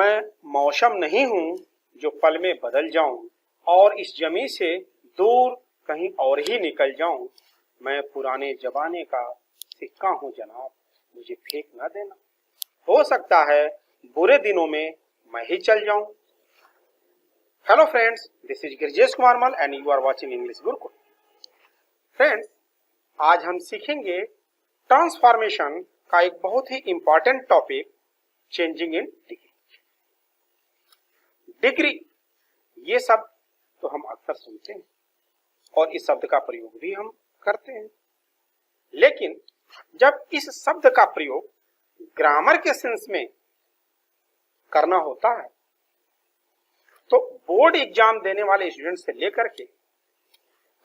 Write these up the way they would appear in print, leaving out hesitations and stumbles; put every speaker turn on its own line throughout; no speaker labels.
मैं मौसम नहीं हूँ जो पल में बदल जाऊं और इस जमी से दूर कहीं और ही निकल जाऊं। मैं पुराने जमाने का सिक्का हूँ जनाब, मुझे फेंक ना देना। हो सकता है बुरे दिनों में मैं ही चल जाऊं। Hello friends, this is Girjesh Kumar Mal and you are watching English Gurukul. Friends, आज हम सीखेंगे ट्रांसफॉर्मेशन का एक बहुत ही important topic, changing in degree. Degree ये शब्द तो हम अक्सर सुनते हैं और इस शब्द का प्रयोग भी हम करते हैं, लेकिन जब इस शब्द का प्रयोग ग्रामर के सेंस में करना होता है तो बोर्ड एग्जाम देने वाले स्टूडेंट से लेकर के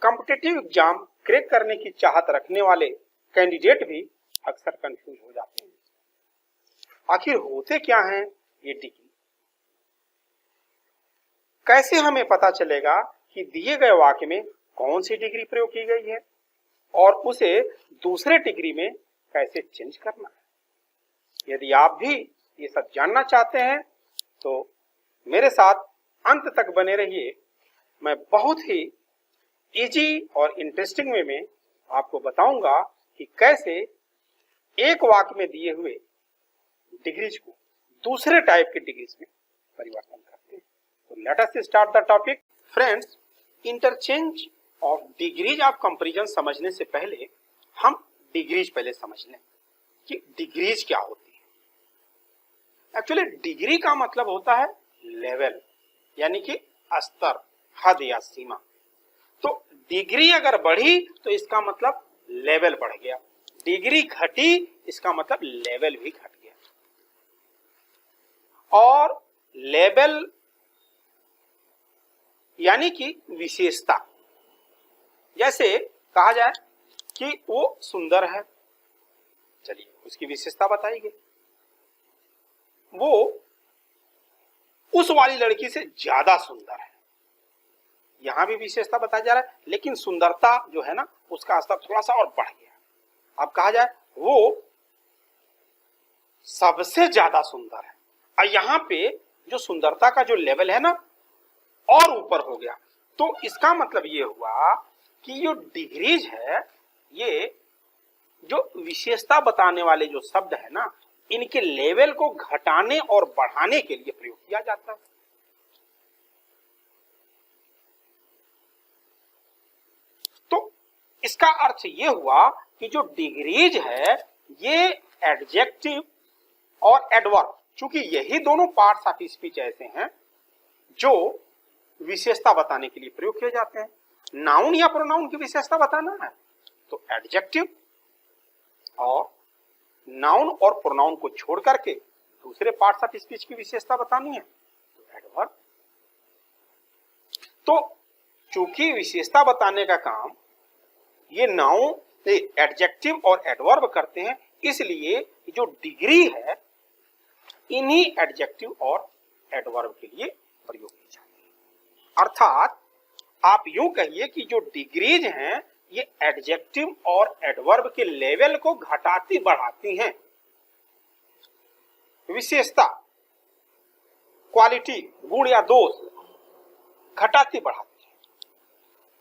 कॉम्पिटिटिव एग्जाम क्रैक करने की चाहत रखने वाले कैंडिडेट भी अक्सर कंफ्यूज हो जाते हैं। आखिर होते क्या हैं ये डिग्री? कैसे हमें पता चलेगा कि दिए गए वाक्य में कौन सी डिग्री प्रयोग की गई है और उसे दूसरे डिग्री में कैसे चेंज करना है? यदि आप भी ये सब जानना चाहते हैं तो मेरे साथ अंत तक बने रहिए। मैं बहुत ही इजी और इंटरेस्टिंग वे में आपको बताऊंगा कि कैसे एक वाक्य में दिए हुए डिग्रीज को दूसरे टाइप के डिग्रीज में परिवर्तन करते हैं। तो let us start the topic. Friends, interchange of degrees of comparison समझने से पहले हम डिग्रीज पहले समझ लें कि डिग्रीज क्या होती है। एक्चुअली डिग्री का मतलब होता है लेवल, यानी कि स्तर, हद या सीमा। तो डिग्री अगर बढ़ी तो इसका मतलब लेवल बढ़ गया, डिग्री घटी इसका मतलब लेवल भी घट गया। और लेवल यानी कि विशेषता, जैसे कहा जाए कि वो सुंदर है, चलिए उसकी विशेषता बताई गई, वो उस वाली लड़की से ज्यादा सुंदर है, यहां भी विशेषता बताया जा रहा है, लेकिन सुंदरता जो है ना उसका स्तर थोड़ा सा और बढ़ गया। अब कहा जाए वो सबसे ज्यादा सुंदर है, और यहां पे जो सुंदरता का जो लेवल है ना और ऊपर हो गया। तो इसका मतलब ये हुआ कि जो डिग्रीज है, ये जो विशेषता बताने वाले जो शब्द है ना, इनके लेवल को घटाने और बढ़ाने के लिए प्रयोग किया जाता है। तो इसका अर्थ ये हुआ कि जो डिग्रीज है ये एडजेक्टिव और एडवर्ब, चूंकि यही दोनों पार्ट्स ऑफ स्पीच ऐसे हैं जो विशेषता बताने के लिए प्रयोग किए जाते हैं। नाउन या प्रोनाउन की विशेषता बताना है तो एडजेक्टिव, और नाउन और प्रोनाउन को छोड़ करके दूसरे पार्ट्स ऑफ स्पीच की विशेषता बतानी है तो एडवर्ब। तो चूंकि विशेषता बताने का काम ये नाउन, एडजेक्टिव और एडवर्ब करते हैं, इसलिए जो डिग्री है इन्हीं एडजेक्टिव और एडवर्ब के लिए प्रयोग की जाती है। अर्थात आप यूं कहिए कि जो डिग्रीज हैं ये एडजेक्टिव और एडवर्ब के लेवल को घटाती बढ़ाती हैं। विशेषता, क्वालिटी, गुण या दोष घटाती बढ़ाती है।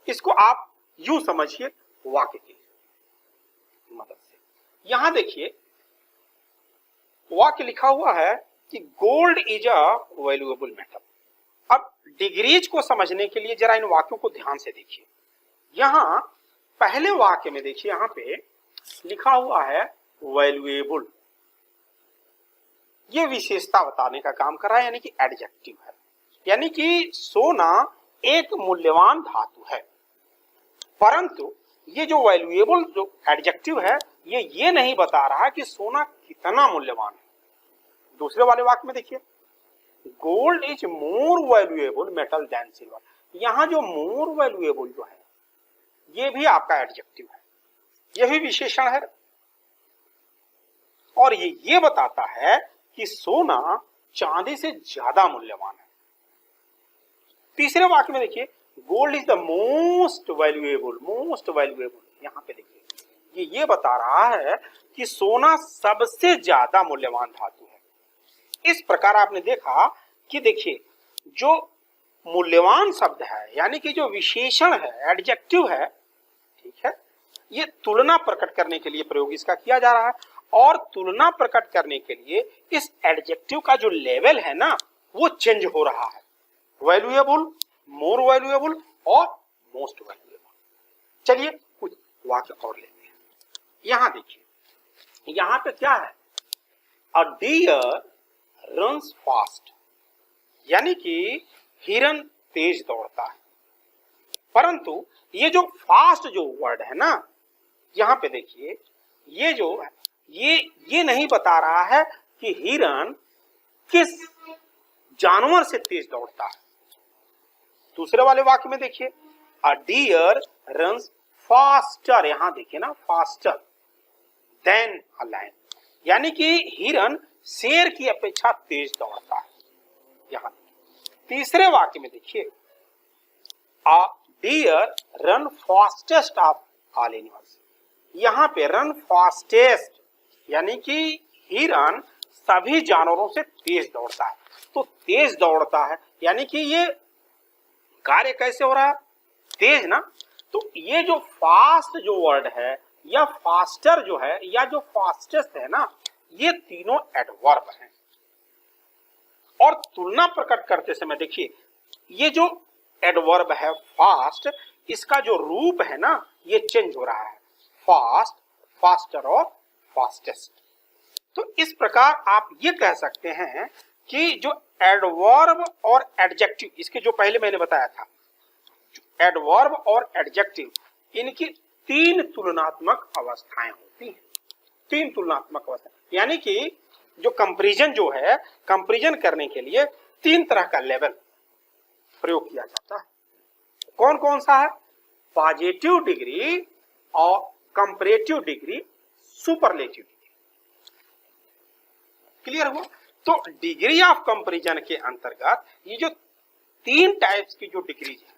इसको आप यूं समझिए वाक्य की मदद से। यहां देखिए वाक्य लिखा हुआ है कि gold is a valuable metal. अब डिग्रीज को समझने के लिए जरा इन वाक्यों को ध्यान से देखिए। यहां पहले वाक्य में देखिए, यहां पे लिखा हुआ है वैल्यूएबल, ये विशेषता बताने का काम कर रहा है, यानी कि एडजेक्टिव है, यानी कि सोना एक मूल्यवान धातु है। परंतु ये जो वैल्यूएबल जो एडजेक्टिव है ये नहीं बता रहा कि सोना कितना मूल्यवान है। दूसरे वाले वाक्य में देखिए, gold is more valuable metal than silver. यहां जो मोर वैल्यूएबल जो है ये भी आपका एडजेक्टिव है, यह भी विशेषण है, और ये बताता है कि सोना चांदी से ज्यादा मूल्यवान है। तीसरे वाक्य में देखिए, gold is the most valuable, यहां पे देखिए ये बता रहा है कि सोना सबसे ज्यादा मूल्यवान धातु है। इस प्रकार आपने देखा कि देखिए जो मूल्यवान शब्द है यानी कि जो विशेषण है, एडजेक्टिव है, ठीक है, ये तुलना प्रकट करने के लिए प्रयोग इसका किया जा रहा है। और तुलना प्रकट करने के लिए इस एडजेक्टिव का जो लेवल है ना वो चेंज हो रहा है, वैल्यूएबल, मोर वैल्यूएबल और मोस्ट वैल्यूएबल। चलिए कुछ वाक्य और लेते हैं। यहां देखिए, यहां पे क्या है, अ डियर रन्स फास्ट, यानी कि हिरन तेज दौड़ता है। परंतु ये जो फास्ट जो वर्ड है ना, यहां पे देखिए ये जो है ये नहीं बता रहा है कि हिरन किस जानवर से तेज दौड़ता है। दूसरे वाले वाक्य में देखिए, अ डियर रन्स फास्टर, यहां देखिए ना, फास्टर देन अ लायन, यानी कि हिरन शेर की अपेक्षा तेज दौड़ता है। यहां तीसरे वाक्य में देखिए, a deer run fastest of all animals, यहां पे रन फास्टेस्ट यानी कि हिरन सभी जानवरों से तेज दौड़ता है। तो तेज दौड़ता है यानी कि ये कार्य कैसे हो रहा है, तेज ना। तो ये जो फास्ट जो वर्ड है या फास्टर जो है या जो फास्टेस्ट है ना, ये तीनों एडवर्ब हैं। और तुलना प्रकट करते समय देखिए ये जो एडवर्ब है फास्ट, इसका जो रूप है ना ये चेंज हो रहा है, फास्ट, फास्टर और फास्टेस्ट। तो इस प्रकार आप ये कह सकते हैं कि जो एडवर्ब और एडजेक्टिव, इसके जो पहले मैंने बताया था, एडवर्ब और एडजेक्टिव, इनकी तीन तुलनात्मक अवस्थाएं होती हैं। तीन तुलनात्मक अवस्था यानी कि जो कंपैरिजन जो है, कंपैरिजन करने के लिए तीन तरह का लेवल प्रयोग किया जाता है। कौन कौन सा है, पॉजिटिव डिग्री और comparative degree, superlative degree. Clear हुआ? तो डिग्री ऑफ कंपैरिजन के अंतर्गत ये जो तीन टाइप्स की जो डिग्री है,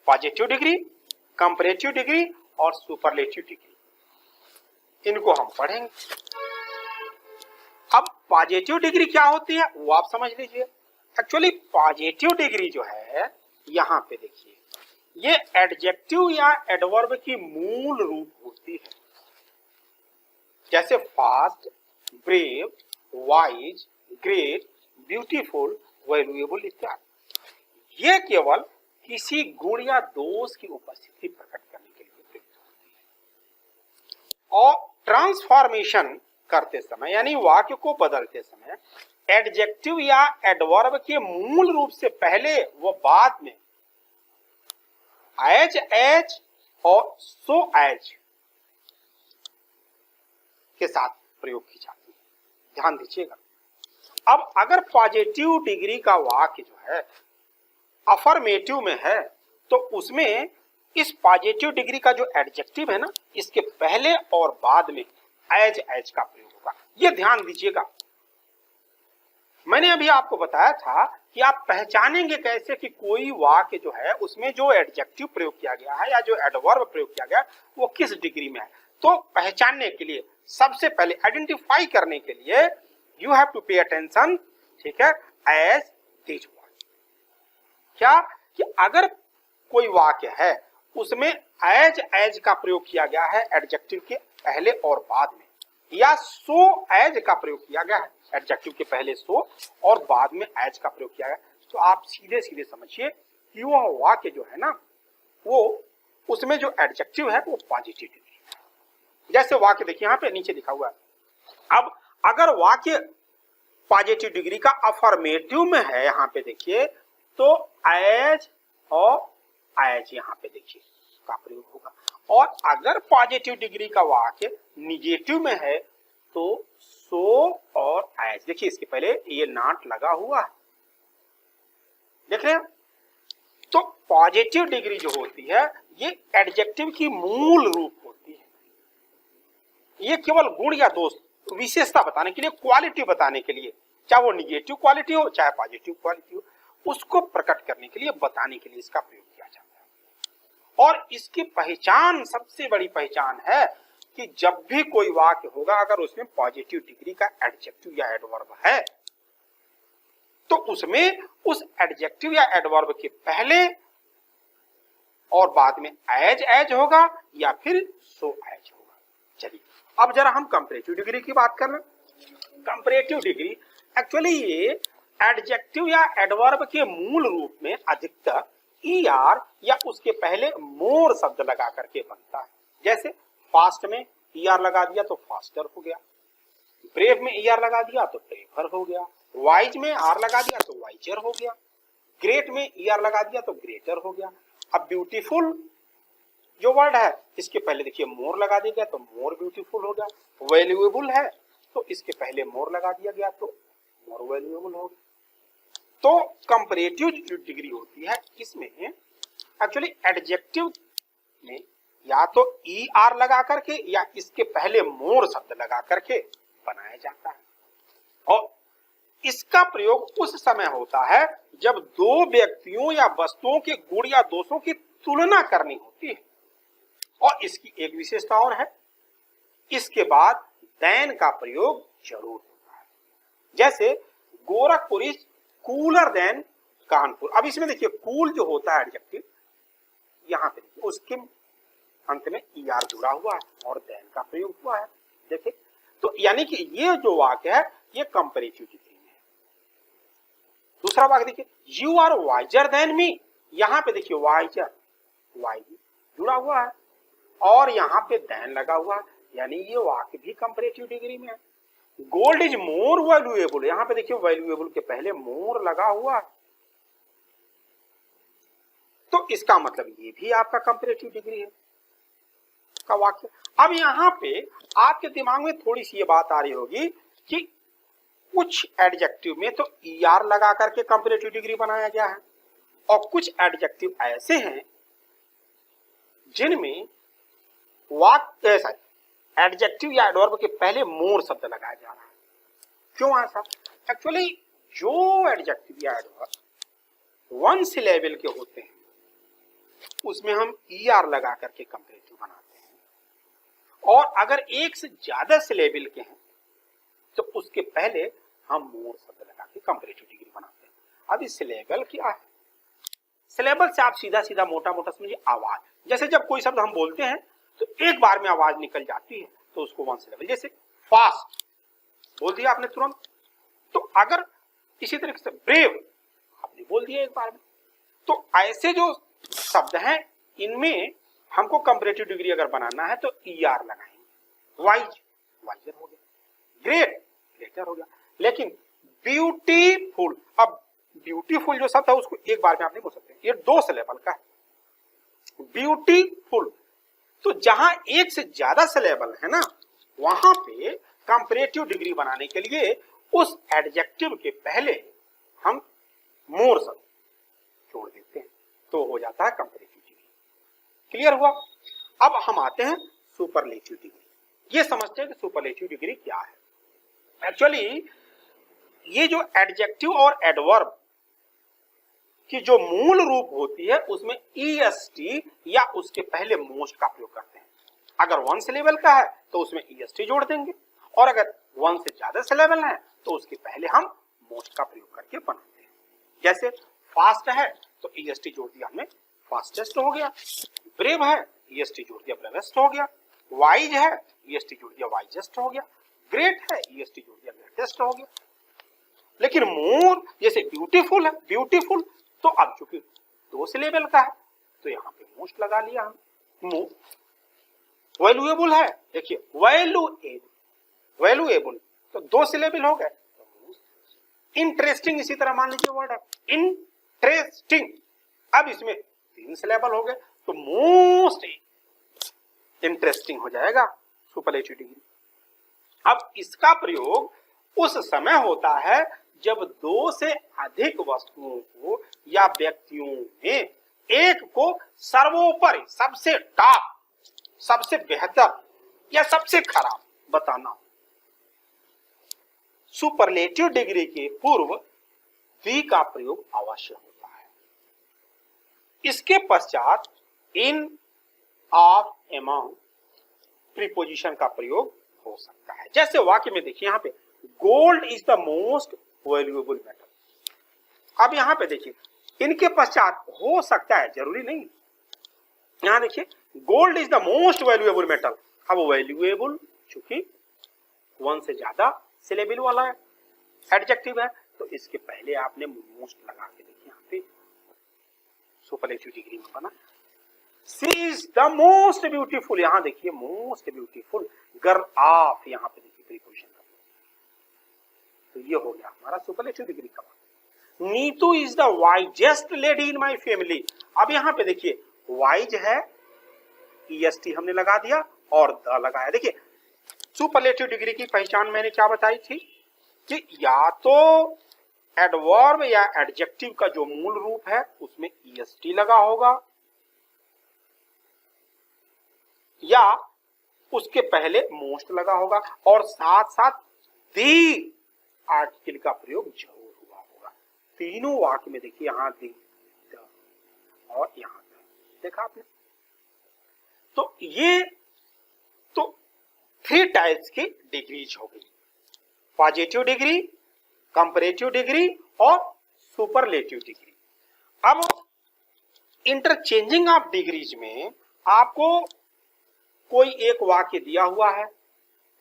पॉजिटिव डिग्री, कंपैरेटिव डिग्री और सुपरलेटिव डिग्री, इनको हम पढ़ेंगे। अब पॉजिटिव डिग्री क्या होती है वो आप समझ लीजिए। एक्चुअली पॉजिटिव डिग्री जो है, यहां पे देखिए, ये एडजेक्टिव या एडवर्ब की मूल रूप होती है, जैसे fast, brave, wise, great, beautiful, valuable इत्यादि। ये केवल किसी गुण या दोष की उपस्थिति प्रकट करने के लिए प्रयुक्त होती है। और ट्रांसफॉर्मेशन करते समय यानी वाक्य को बदलते समय एडजेक्टिव या एडवर्ब के मूल रूप से पहले व बाद में एज, एज और सो एज के साथ प्रयोग की जाती है। ध्यान दीजिएगा। अब अगर पॉजिटिव डिग्री का वाक्य जो है अफर्मेटिव में है तो उसमें इस पॉजिटिव डिग्री का जो एडजेक्टिव है ना, इसके पहले और बाद में एज, एज का प्रयोग होगा। ये ध्यान दीजिएगा। मैंने अभी आपको बताया था कि आप पहचानेंगे कैसे कि कोई वाक्य जो है उसमें जो एडजेक्टिव प्रयोग किया गया है या जो एडवर्ब प्रयोग किया गया वो किस डिग्री में है। तो पहचानने के लिए, सबसे पहले आइडेंटिफाई करने के लिए you have to pay attention, ठीक है, एज दिस वर्ड। क्या कि अगर कोई वाक्य है उसमें एज का प्रयोग किया गया है एडजेक्टिव के पहले और बाद में, या सो एज का प्रयोग किया गया है एडजेक्टिव के पहले सो और बाद में एज का प्रयोग किया गया, तो आप सीधे सीधे समझिए कि वह वाक्य जो है ना वो उसमें जो एडजेक्टिव है वो पॉजिटिव डिग्री है। जैसे वाक्य देखिए यहाँ पे नीचे लिखा हुआ है। अब अगर वाक्य पॉजिटिव डिग्री का अफर्मेटिव में है, यहाँ पे देखिए, तो एज और एज यहाँ पे देखिए का प्रयोग होगा। और अगर पॉजिटिव डिग्री का वाक्य निगेटिव में है तो सो और एज, देखिए इसके पहले ये नॉट लगा हुआ है, देख रहे हैं। तो पॉजिटिव डिग्री जो होती है ये एडजेक्टिव की मूल रूप होती है। ये केवल गुण या दोष, विशेषता बताने के लिए, क्वालिटी बताने के लिए, चाहे वो निगेटिव क्वालिटी हो चाहे पॉजिटिव क्वालिटी हो, उसको प्रकट करने के लिए, बताने के लिए इसका प्रयोग किया जाता है। और इसकी पहचान, सबसे बड़ी पहचान है कि जब भी कोई वाक्य होगा अगर उसमें पॉजिटिव डिग्री का एडजेक्टिव या एडवर्ब है तो उसमें उस एडजेक्टिव या एडवर्ब के पहले और बाद में एज होगा या फिर सो एज होगा। चलिए अब जरा हम कंपैरेटिव डिग्री की बात कर लें। कंपैरेटिव डिग्री एक्चुअली ये एडजेक्टिव या एडवर्ब के मूल रूप में अधिकतर ईआर या उसके पहले मोर शब्द लगा करके बनता है। जैसे फास्ट में ईआर लगा दिया तो फास्टर हो गया, ब्रेव में ईआर लगा दिया तो ब्रेवर हो गया, वाइज में आर लगा दिया तो वाइजर हो गया, ग्रेट में ईआर लगा दिया तो ग्रेटर हो गया। अब ब्यूटीफुल जो वर्ड है इसके पहले देखिए मोर लगा दिया गया तो मोर ब्यूटीफुल हो गया। वैल्यूएबल है तो इसके पहले मोर लगा दिया गया तो मोर वैल्यूएबल हो गया। तो कंपैरेटिव जो डिग्री होती है इसमें एक्चुअली एडजेक्टिव में या तो ई आर लगा करके या इसके पहले मोर शब्द लगा करके बनाया जाता है। और इसका प्रयोग उस समय होता है जब दो व्यक्तियों या वस्तुओं के गुण या दोषों की तुलना करनी होती है। और इसकी एक विशेषता और है, इसके बाद देन का प्रयोग जरूर होता है। जैसे Gorakhpur is cooler than Kanpur. अब इसमें देखिए कूल जो होता है एडजेक्टिव, यहां पे देखिए उसके अंत में ईआर जुड़ा हुआ है और देन का प्रयोग हुआ है। देखिए तो यानी कि ये जो वाक्य है ये कंपैरेटिव डिग्री में है। दूसरा वाक्य देखिए you are wiser than me, यहां पे देखिए वाइजर वाइज जुड़ा हुआ है और यहाँ पे देन लगा हुआ है, यानी ये वाक्य भी कंपैरेटिव डिग्री में है। गोल्ड इज मोर वैल्यूएबल, यहाँ पे देखिए वैल्यूएबल के पहले मोर लगा हुआ है, तो इसका मतलब ये भी आपका कंपैरेटिव डिग्री है का वाक्य। अब यहाँ पे आपके दिमाग में थोड़ी सी ये बात आ रही होगी कि कुछ एडजेक्टिव में तो ईआर लगा करके कंपैरेटिव डिग्री बनाया गया है और कुछ एडजेक्टिव ऐसे हैं जिनमें वाक्य ऐसा एडजेक्टिव या एडवर्ब के पहले मोर शब्द लगाया जा रहा है। क्यों ऐसा? एक्चुअली जो एडजेक्टिव या एडवर्ब वन सिलेबल के होते हैं उसमें हम ईआर लगा करके कंपैरेटिव बनाते हैं और अगर एक से ज्यादा सिलेबल के हैं तो उसके पहले हम मोर शब्द लगा के कंपैरेटिव डिग्री बनाते हैं। अब इस सिलेबल क्या है? सिलेबल से आप सीधा सीधा मोटा मोटा समझिए आवाज। जैसे जब कोई शब्द हम बोलते हैं तो एक बार में आवाज निकल जाती है तो उसको वन सिलेबल। जैसे फास्ट बोल दिया आपने तुरंत, तो अगर इसी तरीके से ब्रेव आपने बोल दिया एक बार में, तो ऐसे जो शब्द हैं इनमें हमको कंपैरेटिव डिग्री अगर बनाना है तो ईआर लगाएंगे। वाइज वाइजर हो गया, ग्रेट ग्रेटर हो गया। लेकिन ब्यूटीफुल, अब ब्यूटीफुल जो शब्द है उसको एक बार में आप नहीं बोल सकते, ये दो सिलेबल का है ब्यूटीफुल। तो जहां एक से ज्यादा सिलेबल है ना वहां पे कंपैरेटिव डिग्री बनाने के लिए उस एडजेक्टिव के पहले हम मोर शब्द जोड़ देते हैं तो हो जाता है कंपैरेटिव डिग्री। क्लियर हुआ? अब हम आते हैं सुपरलेटिव डिग्री। ये समझते हैं कि सुपरलेटिव डिग्री क्या है। एक्चुअली ये जो एडजेक्टिव और एडवर्ब की जो मूल रूप होती है उसमें ईएसटी या उसके पहले मोस्ट का प्रयोग करते हैं। अगर वन सिलेबल का है तो उसमें ईएसटी जोड़ देंगे और अगर वन से ज्यादा सिलेबल है तो उसके पहले हम मोस्ट का प्रयोग करके बनाते हैं। जैसे फास्ट है तो ईएसटी जोड़ दिया हमने फास्टेस्ट हो गया, ब्रेव है ईएसटी जोड़ दिया ब्रेवेस्ट हो गया, वाइज है ईएसटी जोड़ दिया वाइजेस्ट हो गया, ग्रेट है ईएसटी जोड़ दिया ग्रेटेस्ट हो गया। लेकिन मोर जैसे ब्यूटीफुल है, ब्यूटीफुल तो अब चूंकि दो सिलेबल का है तो यहाँ पे मोस्ट लगा लिया हम। वैल्यूएबल है, देखिए वैल्यूएबल तो दो सिलेबल हो गए। इंटरेस्टिंग इसी तरह मान लीजिए वर्ड है इंटरेस्टिंग, अब इसमें तीन सिलेबल हो गए तो मोस्ट इंटरेस्टिंग हो जाएगा सुपरलेटिव डिग्री। अब इसका प्रयोग उस समय होता है जब दो से अधिक वस्तुओं को या व्यक्तियों में एक को सर्वोपरि, सबसे टॉप, सबसे बेहतर या सबसे खराब बताना हो। सुपरलेटिव डिग्री के पूर्व वी का प्रयोग अवश्य होता है। इसके पश्चात इन, ऑफ, अमंग प्रीपोजिशन का प्रयोग हो सकता है। जैसे वाक्य में देखिए यहाँ पे gold is the most valuable metal, अब यहां पे देखिए, इनके पश्चात हो सकता है, जरूरी नहीं, यहां देखिए gold is the most valuable metal. अब वैल्यूएबल चूंकि वन से ज्यादा सिलेबल वाला एडजेक्टिव है, तो इसके पहले आपने मोस्ट लगा के देखिए, यहां पे सुपरलेटिव डिग्री में बना। सी इज द मोस्ट ब्यूटीफुल, यहां देखिए मोस्ट ब्यूटीफुल गर्ल ऑफ, यहां पे देखिए प्रीपोजिशन, तो ये हो गया हमारा सुपरलेटिव डिग्री का। Neetu is the wisest lady in my family. अब यहां पे देखिए वाइज है, ईएसटी हमने लगा दिया और द लगाया। देखिए सुपरलेटिव डिग्री की पहचान मैंने क्या बताई थी कि या तो एडवर्ब या एडजेक्टिव का जो मूल रूप है उसमें ईएसटी लगा होगा, या उसके पहले मोस्ट लगा होगा, और साथ साथ दी आर्टिकल का प्रयोग जरूर हुआ होगा। तीनों वाक्य में देखिए, यहां दी और यहां देखा आपने। तो ये तो 3 टाइप्स की डिग्रीज हो गई, पॉजिटिव डिग्री, कंपैरेटिव डिग्री और सुपरलेटिव डिग्री। अब इंटरचेंजिंग ऑफ डिग्रीज में आपको कोई एक वाक्य दिया हुआ है,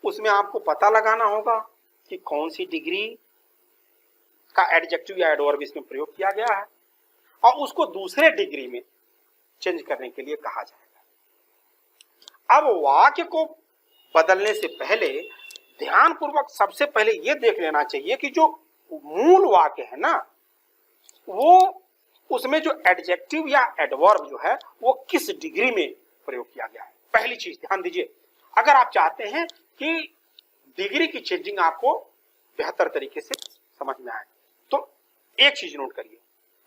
उसमें आपको पता लगाना होगा कि कौन सी डिग्री का एडजेक्टिव या एडवर्ब इसमें प्रयोग किया गया है, और उसको दूसरे डिग्री में चेंज करने के लिए कहा जाएगा। अब वाक्य को बदलने से पहले ध्यानपूर्वक सबसे पहले यह देख लेना चाहिए कि जो मूल वाक्य है ना, वो उसमें जो एडजेक्टिव या एडवर्ब जो है वो किस डिग्री में प्रयोग किया गया है। पहली चीज ध्यान दीजिए, अगर आप चाहते हैं कि डिग्री की चेंजिंग आपको बेहतर तरीके से समझ में आए, तो एक चीज नोट करिए,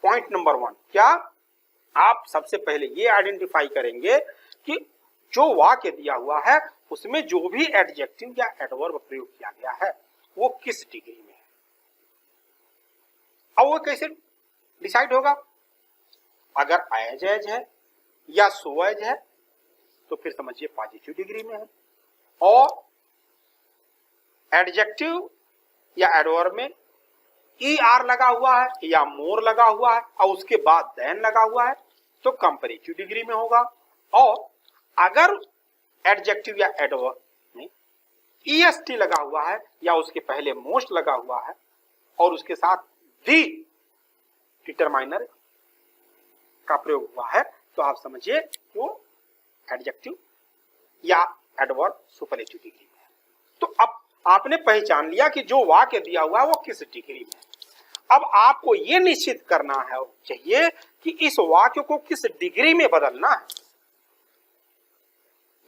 पॉइंट नंबर 1, क्या आप सबसे पहले ये आइडेंटिफाई करेंगे कि जो वाक्य दिया हुआ है उसमें जो भी एडजेक्टिव या एडवर्ब प्रयोग किया गया है वो किस डिग्री में है। अब वो कैसे डिसाइड होगा? अगर एज एज है या सो एज है तो फिर समझिए पॉजिटिव डिग्री में है, और एडजेक्टिव या एडवर्ब में ER लगा हुआ है या मोर लगा हुआ है और उसके बाद देन लगा हुआ है तो कंपैरेटिव डिग्री में होगा। और अगर एडजेक्टिव या एडवर्ब में EST लगा हुआ है या उसके पहले मोस्ट लगा हुआ है और उसके साथ दी डिटरमाइनर का प्रयोग हुआ है, तो आप समझिए वो एडजेक्टिव या एडवर्ब सुपरलेटिव डिग्री में है। तो अब आपने पहचान लिया कि जो वाक्य दिया हुआ है वो किस डिग्री में है। अब आपको ये निश्चित करना है चाहिए कि इस वाक्य को किस डिग्री में बदलना है,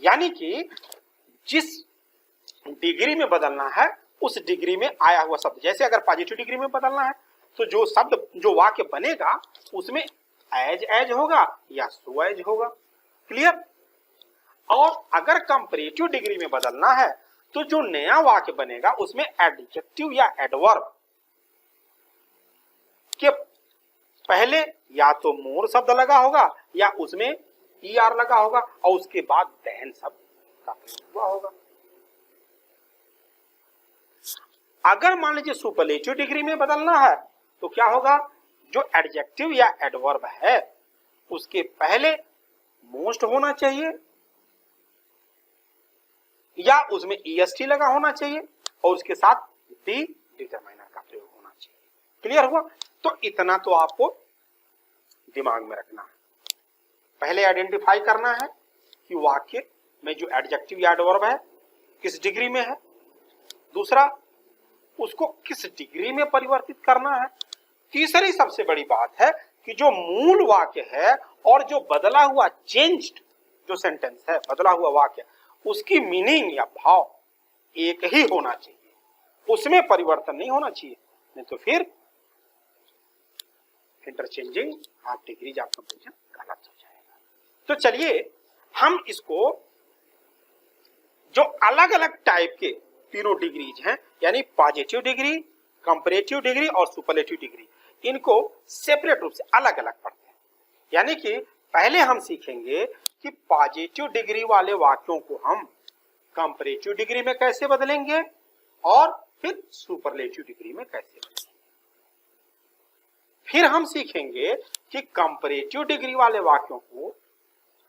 यानी कि जिस डिग्री में बदलना है उस डिग्री में आया हुआ शब्द, जैसे अगर पॉजिटिव डिग्री में बदलना है तो जो शब्द जो वाक्य बनेगा उसमें एज एज होगा या सो एज होगा, क्लियर। और अगर कंपैरेटिव डिग्री में बदलना है तो जो नया वाक्य बनेगा उसमें एडजेक्टिव या एडवर्ब के पहले या तो मोर शब्द लगा होगा या उसमें ER लगा होगा और उसके बाद देन शब्द का प्रयोग हुआ होगा। अगर मान लीजिए सुपरलेटिव डिग्री में बदलना है तो क्या होगा, जो एडजेक्टिव या एडवर्ब है उसके पहले मोस्ट होना चाहिए या उसमें EST लगा होना चाहिए और उसके साथ दी डिटरमाइनर का प्रयोग होना चाहिए, क्लियर हुआ। तो इतना तो आपको दिमाग में रखना है, पहले आइडेंटिफाई करना है कि वाक्य में जो एडजेक्टिव या एडवर्ब है किस डिग्री में है, दूसरा उसको किस डिग्री में परिवर्तित करना है, तीसरी सबसे बड़ी बात है कि जो मूल वाक्य है और जो बदला हुआ चेंज्ड जो सेंटेंस है, बदला हुआ वाक्य, उसकी मीनिंग या भाव एक ही होना चाहिए, उसमें परिवर्तन नहीं होना चाहिए, नहीं तो फिर interchanging of degrees of comparison गलत हो जाएगा। तो चलिए हम इसको जो अलग अलग टाइप के तीनों डिग्रीज हैं, यानी पॉजिटिव डिग्री, कंपैरेटिव डिग्री और सुपरलेटिव डिग्री, इनको सेपरेट रूप से अलग अलग पढ़ते हैं। यानी कि पहले हम सीखेंगे कि पॉजिटिव डिग्री वाले वाक्यों को हम कंपैरेटिव डिग्री में कैसे बदलेंगे और फिर सुपरलेटिव डिग्री में कैसे बदलेंगे। फिर हम सीखेंगे कि कंपैरेटिव डिग्री वाले वाक्यों को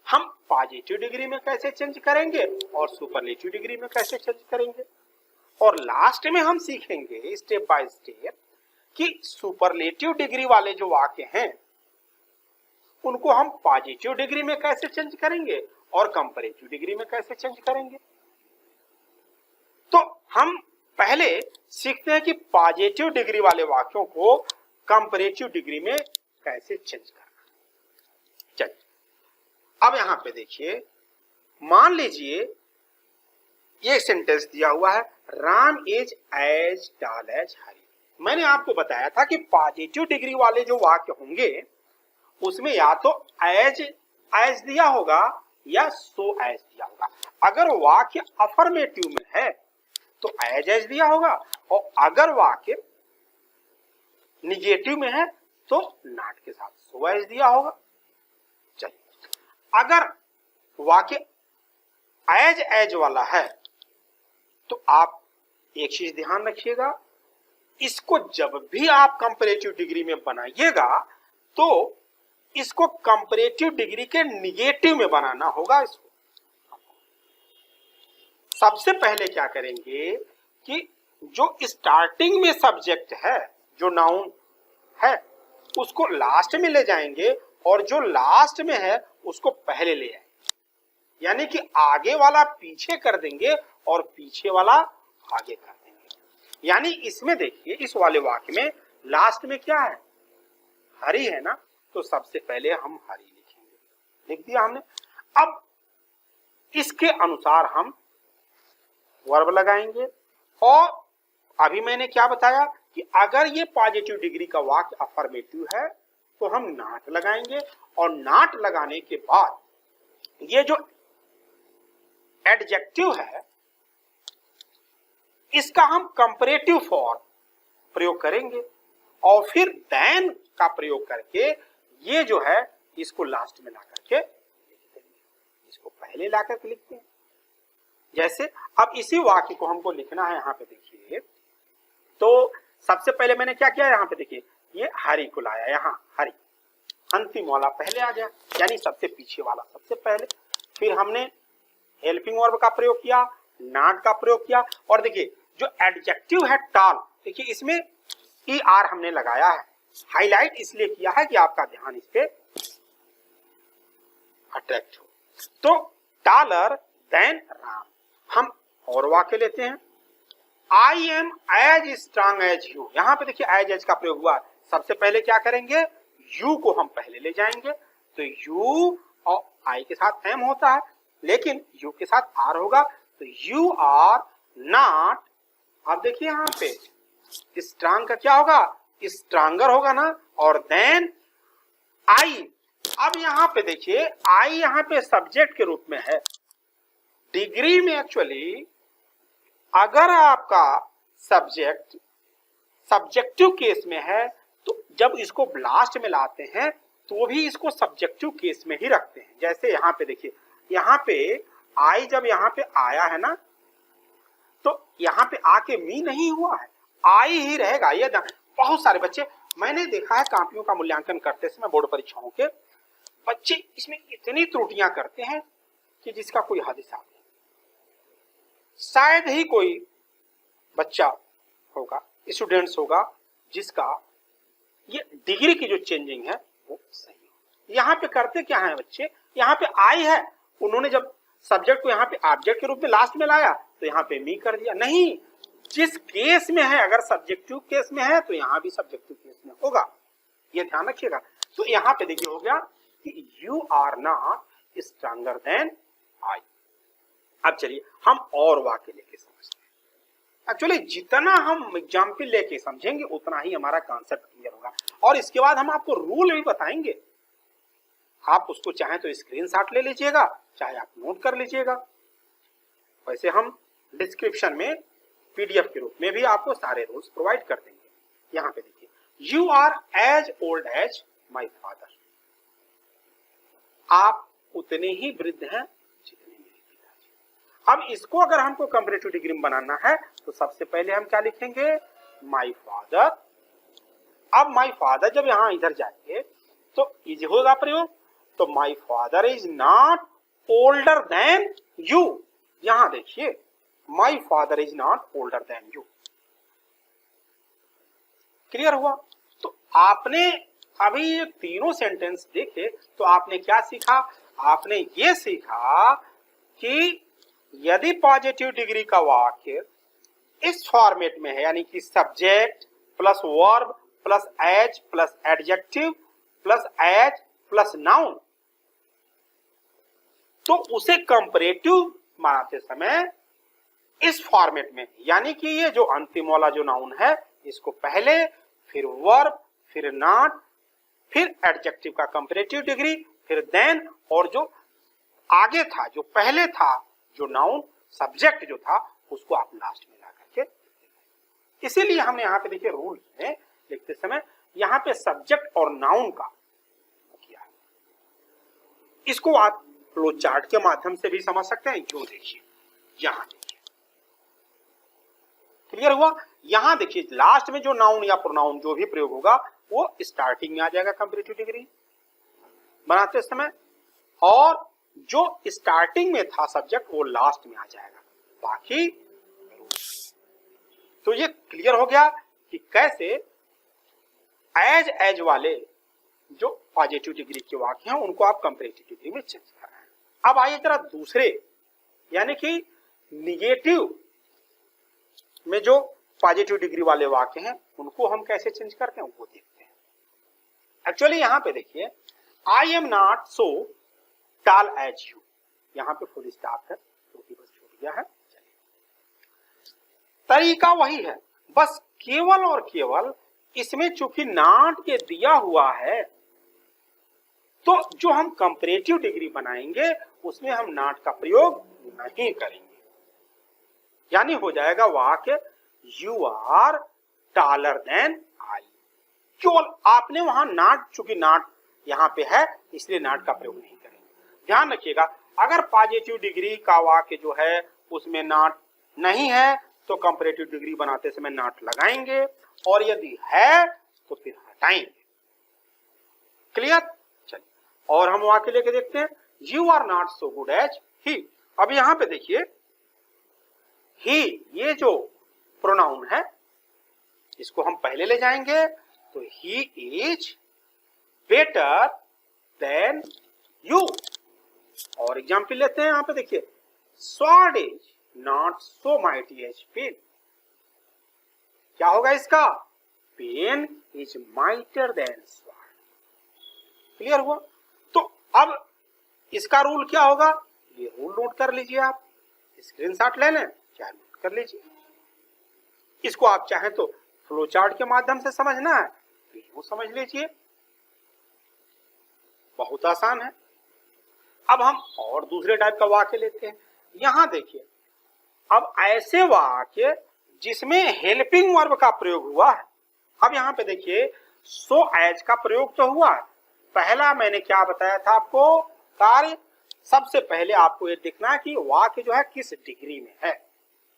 हम पॉजिटिव डिग्री में कैसे चेंज करेंगे और सुपरलेटिव डिग्री में कैसे चेंज करेंगे। और लास्ट में हम सीखेंगे स्टेप बाय स्टेप कि सुपरलेटिव डिग्री वाले जो वाक्य हैं उनको हम पॉजिटिव डिग्री में कैसे चेंज करेंगे और कंपैरेटिव डिग्री में कैसे चेंज करेंगे। तो हम पहले सीखते हैं कि पॉजिटिव डिग्री वाले वाक्यों को कंपैरेटिव डिग्री में कैसे चेंज करना। चलिए अब यहां पे देखिए, मान लीजिए ये सेंटेंस दिया हुआ है, Ram is as tall as Hari. मैंने आपको बताया था कि पॉजिटिव डिग्री वाले जो वाक्य होंगे उसमें या तो एज एज दिया होगा या सो एज दिया होगा। अगर वाक्य अफर्मेटिव में है तो एज दिया होगा और अगर वाक्य निगेटिव में है तो नॉट के साथ सो एज दिया होगा। चलिए, अगर वाक्य एज वाला है तो आप एक चीज ध्यान रखिएगा, इसको जब भी आप कंपैरेटिव डिग्री में बनाइएगा तो इसको कंपैरेटिव डिग्री के निगेटिव में बनाना होगा। इसको सबसे पहले क्या करेंगे कि जो स्टार्टिंग में सब्जेक्ट है, जो नाउन है, उसको लास्ट में ले जाएंगे और जो लास्ट में है उसको पहले ले आएंगे। यानी कि आगे वाला पीछे कर देंगे और पीछे वाला आगे कर देंगे। यानी इसमें देखिए, इस वाले वाक्य में लास्ट में क्या है, हरी है ना, तो सबसे पहले हम हरी लिखेंगे। लिख दिया हमने। अब इसके अनुसार हम वर्ब लगाएंगे और अभी मैंने क्या बताया कि अगर ये पॉजिटिव डिग्री का वाक्य अफर्मेटिव है तो हम नॉट लगाएंगे और नॉट लगाने के बाद ये जो एडजेक्टिव है इसका हम कंपैरेटिव फॉर्म प्रयोग करेंगे और फिर देन का प्रयोग करके ये जो है इसको लास्ट में ला करके लिख देंगे। इसको पहले ला करके लिखते हैं। जैसे अब इसी वाक्य को हमको लिखना है, यहाँ पे देखिए, तो सबसे पहले मैंने क्या किया, यहाँ पे देखिए ये हरी को लाया, यहाँ हरी अंतिम वाला पहले आ गया, यानी सबसे पीछे वाला सबसे पहले। फिर हमने हेल्पिंग वर्ब का प्रयोग किया, नॉट का प्रयोग किया और देखिए जो एडजेक्टिव है टॉल, देखिए इसमें ER हमने लगाया है, हाईलाइट इसलिए किया है कि आपका ध्यान इस पे अट्रैक्ट हो। तो टॉलर देन राम। हम और वाक्य लेते हैं, I am as strong as you. यहां पे देखिए एज का प्रयोग हुआ। सबसे पहले क्या करेंगे, यू को हम पहले ले जाएंगे, तो यू और आई के साथ एम होता है लेकिन यू के साथ आर होगा, तो यू आर नॉट। अब देखिए यहाँ पे स्ट्रांग का क्या होगा, स्ट्रांगर होगा ना, और देन आई। अब यहाँ पे देखिए आई यहाँ पे सब्जेक्ट के रूप में है। डिग्री में एक्चुअली अगर आपका सब्जेक्ट सब्जेक्टिव केस में है तो जब इसको लास्ट में लाते हैं तो भी इसको सब्जेक्टिव केस में ही रखते हैं। जैसे यहाँ पे देखिए, यहाँ पे आई जब यहाँ पे आया है ना, तो यहाँ पे आके मी नहीं हुआ है, आई ही रहेगा। ये बहुत सारे बच्चे मैंने देखा है कापियों का मूल्यांकन करते समय बोर्ड परीक्षाओं के, बच्चे इसमें इतनी त्रुटियां करते हैं कि जिसका कोई हद हिसाब नहीं। शायद ही कोई बच्चा होगा, स्टूडेंट्स होगा, जिसका ये डिग्री की जो चेंजिंग है वो सही हो। यहाँ पे करते क्या है बच्चे, यहाँ पे आई है, उन्होंने जब सब्जेक्ट को यहाँ पे ऑब्जेक्ट के रूप में लास्ट में लाया तो यहाँ पे मी कर दिया। नहीं, जिस केस में है, अगर सब्जेक्टिव केस में है तो यहाँ भी सब्जेक्टिव केस में होगा, ये ध्यान रखिएगा। तो यहाँ पे देखिए हो गया कि you are not stronger than I. अब चलिए हम और वाक्य लेके समझते हैं। एक्चुअली जितना हम एग्जाम्पल लेके समझेंगे उतना ही हमारा कॉन्सेप्ट क्लियर होगा। और इसके बाद हम आपको रूल भी बताएंगे, आप उसको चाहे तो स्क्रीनशॉट ले लीजिएगा, चाहे आप नोट कर लीजिएगा। वैसे हम डिस्क्रिप्शन में PDF के रूप में भी आपको सारे रूल्स प्रोवाइड कर देंगे। यहाँ पे देखिए, you are as old as my father. आप उतने ही वृद्ध हैं जितने मेरे पिताजी। अब इसको अगर हमको कंपैरेटिव डिग्री में बनाना है तो सबसे पहले हम क्या लिखेंगे, माई फादर अब माई फादर जब यहां इधर जाएंगे तो इज होगा प्रयोग, तो my father is not older than you. यहां देखिए my father is not older than you. Clear हुआ? तो आपने अभी ये तीनों सेंटेंस देखे तो आपने क्या सीखा? आपने ये सीखा कि यदि पॉजिटिव डिग्री का वाक्य इस फॉर्मेट में है, यानी कि subject plus verb plus as plus adjective plus as plus noun, तो उसे कंपैरेटिव बनाते समय इस फॉर्मेट में, यानी कि ये जो अंतिम वाला जो नाउन है इसको पहले, फिर वर्ब, फिर नॉट, फिर एडजेक्टिव का कंपैरेटिव डिग्री, फिर देन, और जो आगे था, जो पहले था, जो नाउन सब्जेक्ट जो था, उसको आप लास्ट में ला करके। इसीलिए हमने यहाँ पे देखिए रूल में लिखते समय यहाँ पे सब्जेक्ट और नाउन का किया। इसको आप फ्लो चार्ट के माध्यम से भी समझ सकते हैं। जो देखिए यहाँ देखिए, क्लियर हुआ? यहां देखिए लास्ट में जो नाउन या प्रोनाउन जो भी प्रयोग होगा वो स्टार्टिंग में आ जाएगा कंपैरेटिव डिग्री बनाते समय, और जो स्टार्टिंग में था सब्जेक्ट वो लास्ट में आ जाएगा। बाकी तो ये क्लियर हो गया कि कैसे एज वाले जो पॉजिटिव डिग्री के वाक्य हैं उनको आप कंपैरेटिव डिग्री में चेंज कर रहे हैं। अब आइए जरा दूसरे, यानी कि निगेटिव में जो पॉजिटिव डिग्री वाले वाक्य हैं उनको हम कैसे चेंज करते हैं वो देखते हैं। एक्चुअली यहां पे देखिए I am not so tall as you, यहां पे फुल स्टॉप है, तो बस छूट गया है। तरीका वही है, बस केवल और केवल इसमें चूंकि नॉट के दिया हुआ है तो जो हम कंपैरेटिव डिग्री बनाएंगे उसमें हम नॉट का प्रयोग नहीं करेंगे, यानी हो जाएगा वाक्य you are taller than I. केवल आपने वहां नॉट, चूंकि नॉट यहां पे है इसलिए नॉट का प्रयोग नहीं करेंगे। ध्यान रखिएगा, अगर पॉजिटिव डिग्री का वाक्य जो है उसमें नॉट नहीं है तो कंपैरेटिव डिग्री बनाते समय नॉट लगाएंगे, और यदि है तो फिर हटाएंगे। क्लियर? चलिए और हम वाक्य लेके देखते हैं। You are not so good as he. अब यहां पे देखिए ही, ये जो प्रोनाउन है इसको हम पहले ले जाएंगे, तो he is better than you. और एग्जाम्पल लेते हैं, यहां पे देखिए sword is not so mighty as pen. क्या होगा इसका? Pen is mightier than sword. Clear हुआ? तो अब इसका रूल क्या होगा? ये रूल नोट कर लीजिए, आप स्क्रीनशॉट ले लें, क्या नोट कर लीजिए। इसको आप चाहें तो फ्लो चार्ट के माध्यम से समझना है तो वो समझ लीजिए, बहुत आसान है। अब हम और दूसरे टाइप का वाक्य लेते हैं। यहां देखिए, अब ऐसे वाक्य जिसमें हेल्पिंग वर्ब का प्रयोग हुआ है। अब यहां पे देखिए सो एज का प्रयोग तो हुआ है। पहला मैंने क्या बताया था आपको कार्य, सबसे पहले आपको ये देखना है कि वाक्य जो है किस डिग्री में है।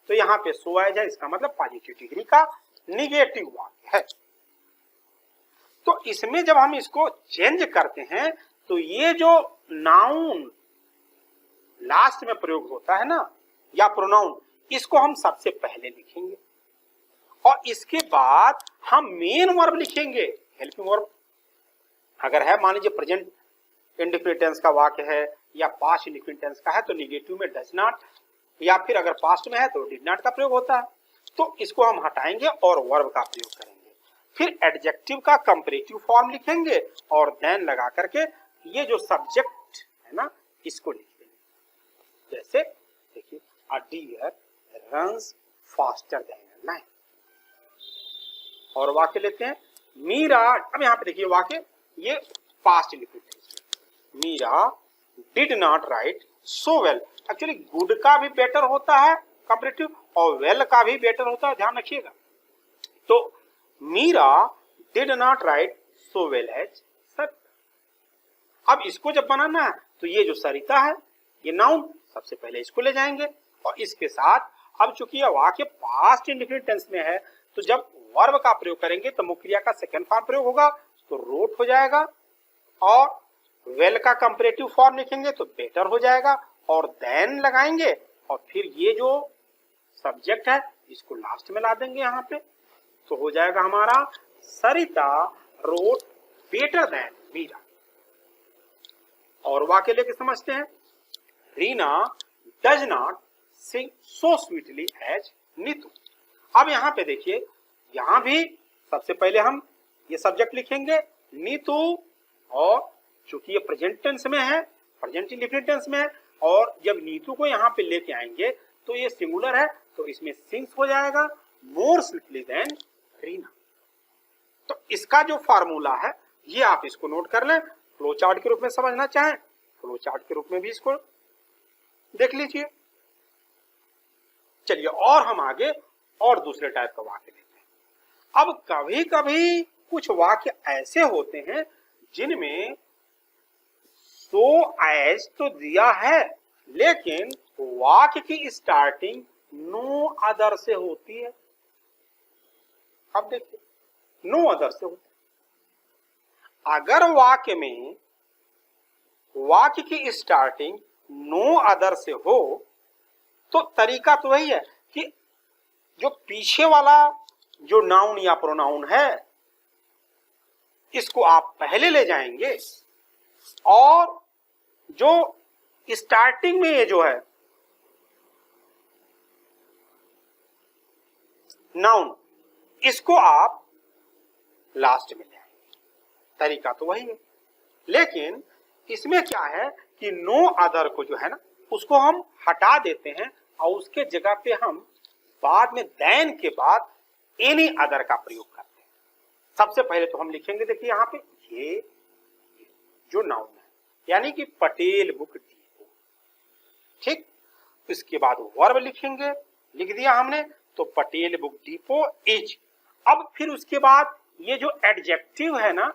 तो यहाँ पे सो एज है, इसका मतलब पॉजिटिव डिग्री का निगेटिव वाक्य है। तो इसमें जब हम इसको चेंज करते हैं तो ये जो नाउन लास्ट में प्रयोग होता है ना, या प्रोनाउन, इसको हम सबसे पहले लिखेंगे और इसके बाद हम मेन वर्ब लिखेंगे। हेल्पिंग वर्ब अगर है, मान लीजिए प्रेजेंट इंडेफिनिट टेंस का वाक्य है या पास्ट इंडेफिनिट टेंस का है तो निगेटिव में डज नॉट, या फिर अगर पास्ट में है तो डिड नॉट का प्रयोग होता है। तो इसको हम हटाएंगे और वर्ब का प्रयोग करेंगे। फिर एडजेक्टिव का कंपैरेटिव फॉर्म लिखेंगे और देन लगा करके ये जो सब्जेक्ट है ना इसको लिख देंगे। जैसे देखिए a deer runs faster than a lion. और वाक्य लेते हैं मीरा। अब यहाँ पे देखिए वाक्य ये पास्ट इंडेफिनिट टेंस में, Meera did not write so well. Actually good का भी बेटर होता है कंपैरेटिव और वेल का भी बेटर होता है, ध्यान रखिएगा। तो Meera did not write so well as Sarita. अब इसको जब बनाना है तो ये जो सरिता है ये नाउन, सबसे पहले इसको ले जाएंगे और इसके साथ अब चूंकि यह वाक्य पास्ट इंडेफिनिट टेंस में है तो जब वर्ब का प्रयोग करेंगे तो मुख्य क्रिया का सेकंड फॉर्म प्रयोग होगा तो रोट हो जाएगा, और वेल का कंपैरेटिव फॉर्म लिखेंगे तो बेटर हो जाएगा, और देन लगाएंगे और फिर ये जो सब्जेक्ट है इसको लास्ट में ला देंगे यहाँ पे, तो हो जाएगा हमारा Sarita wrote better than Meera. और वाक्य लेके समझते हैं। Reena does not sing so sweetly as Neetu. अब यहाँ पे देखिए, यहाँ भी सबसे पहले हम ये सब्जेक्ट लिखेंगे नीतू, और चूंकि ये प्रेजेंट टेंस में है, प्रेजेंट इंडेफिनिट टेंस में है, और जब नीतू को यहाँ पे लेके आएंगे तो ये सिंगुलर है तो इसमें सिंग्स हो जाएगा मोर स्वीटली देन रीना। तो इसका जो फार्मूला है ये आप इसको नोट कर लें। फ्लो चार्ट के रूप में समझना चाहें फ्लो चार्ट के रूप में भी इसको देख लीजिए। चलिए और हम आगे और दूसरे टाइप का वाक्य लेते हैं। अब कभी कभी कुछ वाक्य ऐसे होते हैं जिनमें सो एज तो दिया है लेकिन वाक्य की स्टार्टिंग नो अदर से होती है। अब देखिए, नो अदर से होती है। अगर वाक्य में वाक्य की स्टार्टिंग नो अदर से हो तो तरीका तो वही है कि जो पीछे वाला जो नाउन या प्रोनाउन है इसको आप पहले ले जाएंगे, और जो स्टार्टिंग में ये जो है नाउन इसको आप लास्ट में ले आएंगे। तरीका तो वही है, लेकिन इसमें क्या है कि नो अदर को जो है ना उसको हम हटा देते हैं और उसके जगह पे हम बाद में देन के बाद एनी अदर का प्रयोग करते हैं। सबसे पहले तो हम लिखेंगे, देखिए यहाँ पे ये जो नाउन है यानी कि पटेल बुक डिपो, ठीक। इसके बाद वर्ब लिखेंगे, लिख दिया हमने, तो पटेल बुक डिपो इज। अब फिर उसके बाद ये जो एडजेक्टिव है ना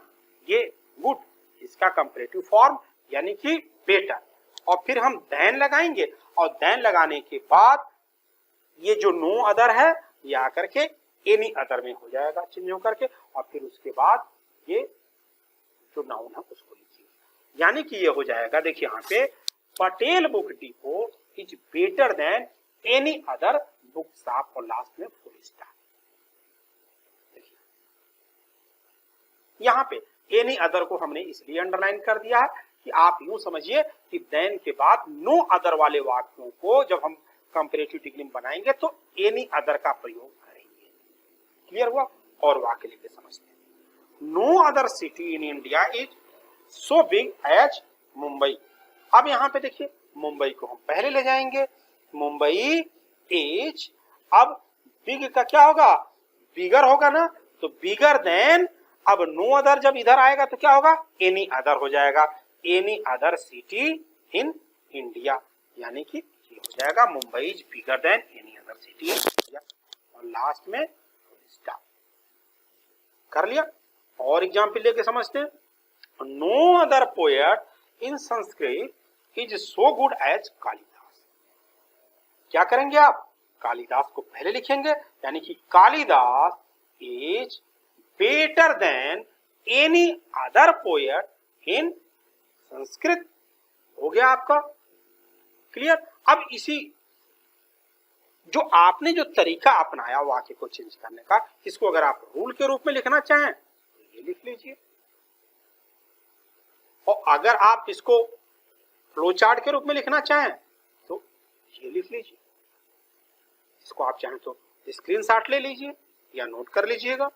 ये गुड, इसका कंपैरेटिव फॉर्म यानी कि बेटर, और फिर हम देन लगाएंगे, और देन लगाने के बाद ये जो नो अदर है ये आकर के एनी अदर में हो जाएगा चेंज होकर के, और फिर उसके बाद ये जो नाउन है उसको लिखिए, यानी कि ये हो जाएगा। देखिए यहाँ पे Patel book depot is better than any other book shop, और लास्ट में फुल स्टॉप। देखिए यहाँ पे एनी अदर को हमने इसलिए अंडरलाइन कर दिया है कि आप यूं समझिए कि देन के बाद नो अदर वाले वाक्यों को जब हम कंपैरेटिव डिग्री में बनाएंगे तो एनी अदर का प्रयोग करेंगे। क्लियर हुआ? और वाक्य लेके समझते हैं। No other city in India is so big as Mumbai. अब यहाँ पे देखिए मुंबई को हम पहले ले जाएंगे, मुंबई इज, अब बिग का क्या होगा, बिगर होगा ना, तो बिगर देन, अब नो अदर जब इधर आएगा तो क्या होगा, एनी अदर हो जाएगा, any other city in India, यानी कि ये हो जाएगा Mumbai is bigger than any other city in India, और लास्ट में स्टॉप। कर लिया? और एग्जाम्पल लेके समझते हैं। No other poet in Sanskrit is so good as Kalidas. क्या करेंगे आप, कालिदास को पहले लिखेंगे, यानी कि Kalidas is better than any other poet in Sanskrit. हो गया आपका क्लियर? अब इसी जो आपने जो तरीका अपनाया वाक्य को चेंज करने का, इसको अगर आप रूल के रूप में लिखना चाहें तो ये लिख लीजिए, और अगर आप इसको फ्लो चार्ट के रूप में लिखना चाहें तो ये लिख लीजिए। इसको आप चाहें तो स्क्रीनशॉट ले लीजिए या नोट कर लीजिएगा।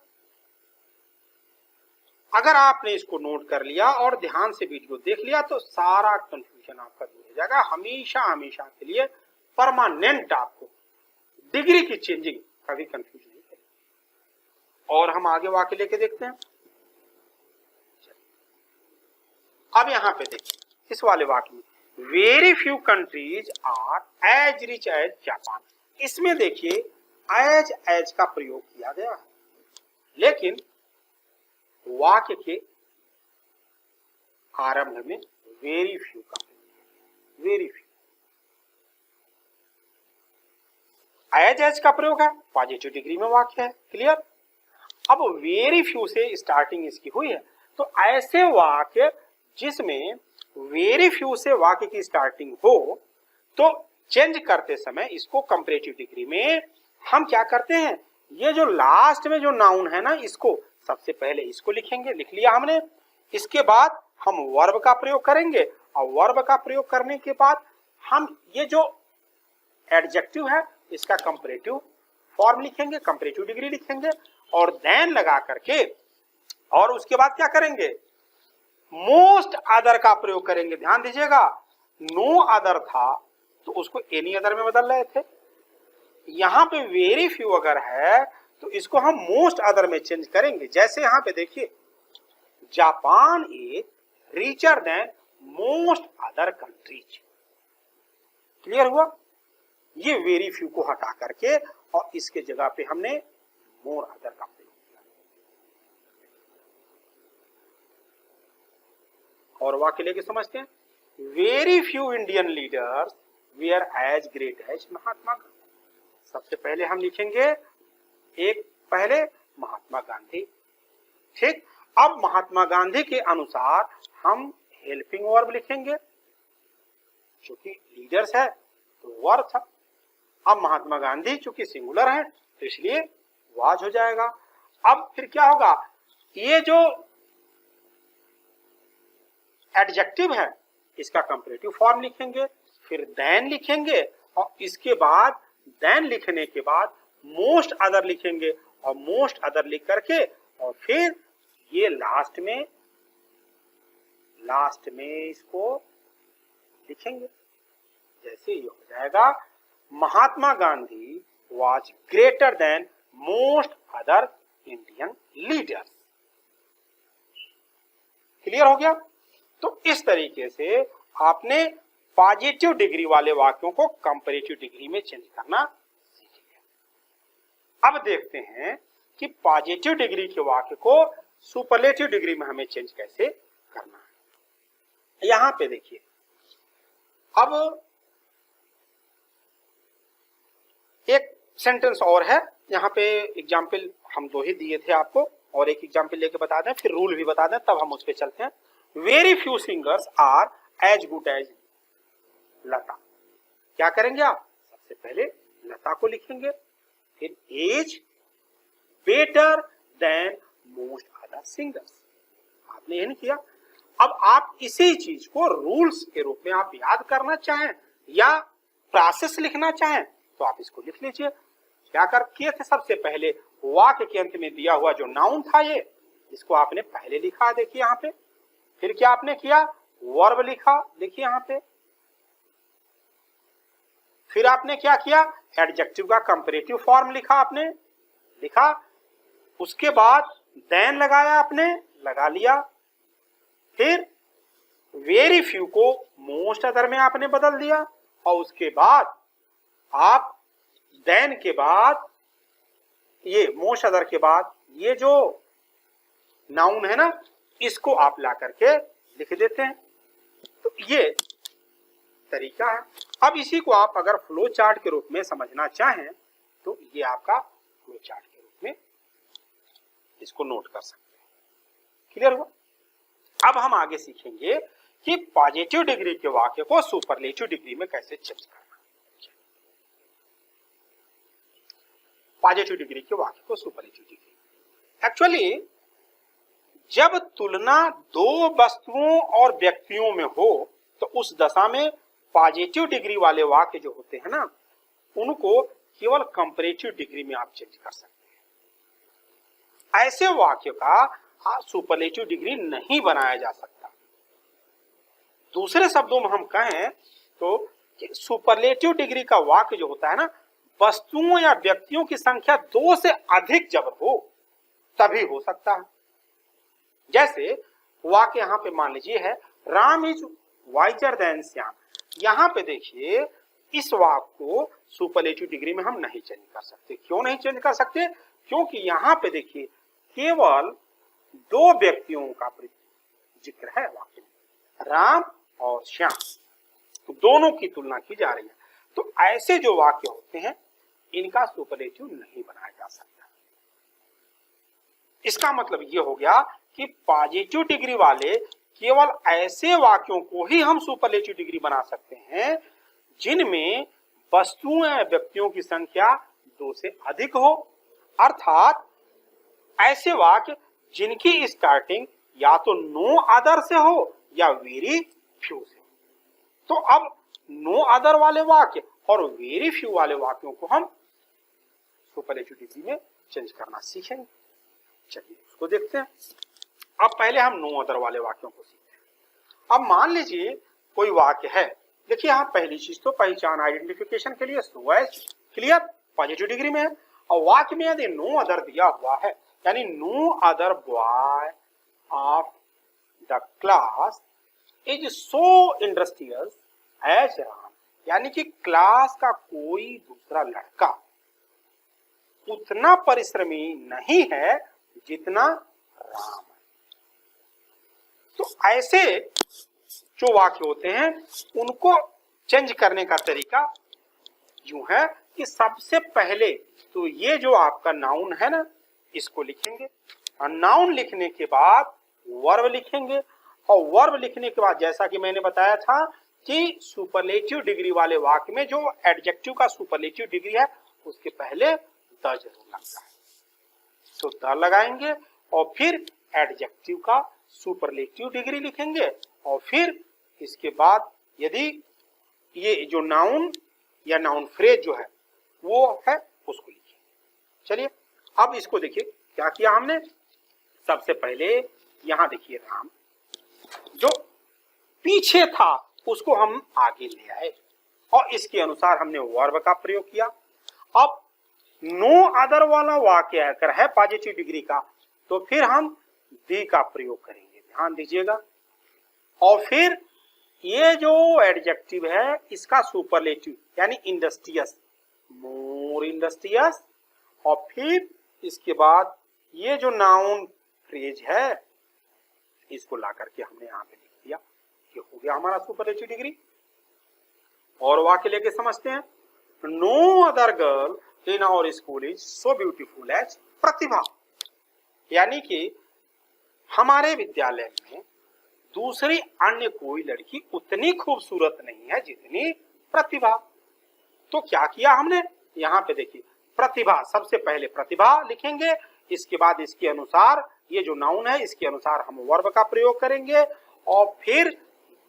अगर आपने इसको नोट कर लिया और ध्यान से वीडियो देख लिया तो सारा कंफ्यूजन आपका दूर हो जाएगा, हमेशा हमेशा के लिए परमानेंट। आपको डिग्री की चेंजिंग कभी कंफ्यूज नहीं करेगी। और हम आगे वाक्य लेके देखते हैं। अब यहाँ पे देखिए इस वाले वाक्य में, very few countries are as rich as Japan. इसमें देखिए एज का प्रयोग किया गया है, लेकिन वाक्य के आरंभ में वेरी फ्यू का, वेरी फ्यू एज का प्रयोग है, पॉजिटिव डिग्री में वाक्य है। क्लियर? अब वेरी फ्यू से स्टार्टिंग इसकी हुई है, तो ऐसे वाक्य जिसमें वेरी फ्यू से वाक्य की स्टार्टिंग हो, तो चेंज करते समय इसको कंपैरेटिव डिग्री में हम क्या करते हैं, ये जो लास्ट में जो नाउन है ना, इसको सबसे पहले इसको लिखेंगे, लिख लिया हमने। इसके बाद हम वर्ब का प्रयोग करेंगे, और वर्ब का प्रयोग करने के बाद हम ये जो एडजेक्टिव है इसका कंपैरेटिव फॉर्म लिखेंगे, कंपैरेटिव डिग्री लिखेंगे, और देन लगा करके, और उसके बाद क्या करेंगे, मोस्ट अदर का प्रयोग करेंगे। ध्यान दीजिएगा, नो अदर था तो उसको एनी अदर में बदल रहे थे, यहां पे वेरी फ्यू अगर है तो इसको हम मोस्ट अदर में चेंज करेंगे। जैसे यहां पे देखिए, Japan is richer than most other countries. Clear हुआ? ये वेरी फ्यू को हटा करके और इसके जगह पे हमने मोर अदर का प्रयोग किया। और वाक्य लेके समझते हैं, very few Indian leaders were as great as Mahatma Gandhi. सबसे पहले हम लिखेंगे एक पहले महात्मा गांधी, ठीक। अब महात्मा गांधी के अनुसार हम हेल्पिंग वर्ब लिखेंगे, चूंकि लीडर्स है तो वर्ब था। अब महात्मा गांधी चूंकि सिंगुलर है तो इसलिए वाज हो जाएगा। अब फिर क्या होगा, ये जो एडजेक्टिव है इसका कंपैरेटिव फॉर्म लिखेंगे, फिर देन लिखेंगे, और इसके बाद देन लिखने के बाद मोस्ट अदर लिखेंगे, और मोस्ट अदर लिख करके और फिर ये लास्ट में इसको लिखेंगे। जैसे ये हो जाएगा, Mahatma Gandhi was greater than most other Indian leaders. Clear हो गया? तो इस तरीके से आपने पॉजिटिव डिग्री वाले वाक्यों को कंपैरेटिव डिग्री में चेंज करना सीख लिया। अब देखते हैं कि पॉजिटिव डिग्री के वाक्य को सुपरलेटिव डिग्री में हमें चेंज कैसे करना है। यहां पे देखिए, अब एक सेंटेंस और है, यहां पे एग्जाम्पल हम दो ही दिए थे आपको, और एक एग्जाम्पल लेके बता दें, फिर रूल भी बता दें, तब हम उस पर चलते हैं। Very few singers are as good as Lata. क्या करेंगे आप, सबसे पहले लता को लिखेंगे, फिर as better than most other singers. आपने यह नहीं किया। अब आप इसी चीज को रूल्स के रूप में आप याद करना चाहें या प्रोसेस लिखना चाहें तो आप इसको लिख लीजिए। क्या कर किए थे, सबसे पहले वाक्य के अंत में दिया हुआ जो नाउन था ये, इसको आपने पहले लिखा, देखिए यहाँ पे। फिर क्या आपने किया, वर्ब लिखा, देखिए यहाँ पे। फिर आपने क्या किया, एडजेक्टिव का कंपैरेटिव फॉर्म लिखा, आपने लिखा। उसके बाद देन लगाया, आपने लगा लिया। फिर वेरी फ्यू को मोस्ट अदर में आपने बदल दिया, और उसके बाद आप देन के बाद, ये मोस्ट अदर के बाद ये जो नाउन है ना, इसको आप ला करके लिख देते हैं। तो ये तरीका है। अब इसी को आप अगर फ्लो चार्ट के रूप में समझना चाहें तो ये आपका फ्लो चार्ट के रूप में इसको नोट कर सकते हैं। क्लियर हुआ? अब हम आगे सीखेंगे कि पॉजिटिव डिग्री के वाक्य को सुपरलेटिव डिग्री में कैसे चेंज करना। पॉजिटिव डिग्री के वाक्य को सुपरलेटिव डिग्री, एक्चुअली जब तुलना दो वस्तुओं और व्यक्तियों में हो तो उस दशा में पॉजिटिव डिग्री वाले वाक्य जो होते हैं ना, उनको केवल कंपैरेटिव डिग्री में आप चेंज कर सकते हैं। ऐसे वाक्य का सुपरलेटिव डिग्री नहीं बनाया जा सकता। दूसरे शब्दों में हम कहें तो सुपरलेटिव डिग्री का वाक्य जो होता है ना, वस्तुओं या व्यक्तियों की संख्या 2 से अधिक जब हो तभी हो सकता है। जैसे वाक्य यहां पे मान लीजिए है, Ram is visor then Shyam. यहां पे देखिए, इस वाक्य को सुपरलेटिव डिग्री में हम नहीं चेंज कर सकते। क्यों नहीं चेंज कर सकते? क्योंकि यहां पे देखिए केवल 2 व्यक्तियों का जिक्र है वाक्य में, राम और श्याम, तो दोनों की तुलना की जा रही है। तो ऐसे जो वाक्य होते हैं इनका सुपरलेटिव नहीं बनाया जा सकता। इसका मतलब ये हो गया कि पॉजिटिव डिग्री वाले केवल ऐसे वाक्यों को ही हम सुपरलेटिव डिग्री बना सकते हैं जिनमें वस्तुओं या व्यक्तियों की संख्या 2 से अधिक हो, अर्थात ऐसे वाक्य जिनकी स्टार्टिंग या तो नो अदर से हो या वेरी फ्यू से। तो अब नो अदर वाले वाक्य और वेरी फ्यू वाले वाक्यों को हम सुपरलेटिव डिग्री में चेंज करना सीखेंगे। चलिए उसको देखते हैं। अब पहले हम नो अदर वाले वाक्यों को सीखते हैं। अब मान लीजिए कोई वाक्य है, देखिए यहाँ पहली चीज तो पहचान आइडेंटिफिकेशन के लिए so as clear positive degree में है, और वाक्य में यदि नो अदर दिया हुआ है यानी no other boy of the class is so industrious as Ram, यानी कि क्लास का कोई दूसरा लड़का उतना परिश्रमी नहीं है जितना राम है। तो ऐसे जो वाक्य होते हैं उनको चेंज करने का तरीका यूं है कि सबसे पहले तो ये जो आपका नाउन है ना इसको लिखेंगे, और नाउन लिखने के बाद वर्ब लिखेंगे, और वर्ब लिखने के बाद जैसा कि मैंने बताया था कि सुपरलेटिव डिग्री वाले वाक्य में जो एडजेक्टिव का सुपरलेटिव डिग्री है उसके पहले द जरूर लगता है, तो द लगाएंगे और फिर एडजेक्टिव का सुपरलेटिव डिग्री लिखेंगे, और फिर इसके बाद यदि ये जो नाउन या नाउन फ्रेज जो है वो है उसको लिखिए। चलिए अब इसको देखिए क्या किया हमने। सबसे पहले यहां देखिए राम जो पीछे था उसको हम आगे ले आए और इसके अनुसार हमने वर्ब का प्रयोग किया। अब नो अदर वाला वाक्य अगर है पॉजिटिव डिग्री का तो फिर हम दी का प्रयोग करेंगे, ध्यान दीजिएगा। और फिर ये जो एडजेक्टिव है इसका सुपरलेटिव यानी इंडस्ट्रियस, मोर इंडस्ट्रियस, और फिर इसके बाद ये जो नाउन फ्रेज है इसको ला करके हमने यहाँ पे लिख दिया, ये हो गया हमारा सुपरलेटिव डिग्री। और वाक्य लेके समझते हैं। No other girl in our school is so beautiful as Pratibha, यानी कि हमारे विद्यालय में दूसरी अन्य कोई लड़की उतनी खूबसूरत नहीं है जितनी प्रतिभा। तो क्या किया हमने यहाँ पे देखिए प्रतिभा, सबसे पहले प्रतिभा लिखेंगे, इसके बाद इसके अनुसार ये जो नाउन है इसके अनुसार हम वर्ब का प्रयोग करेंगे और फिर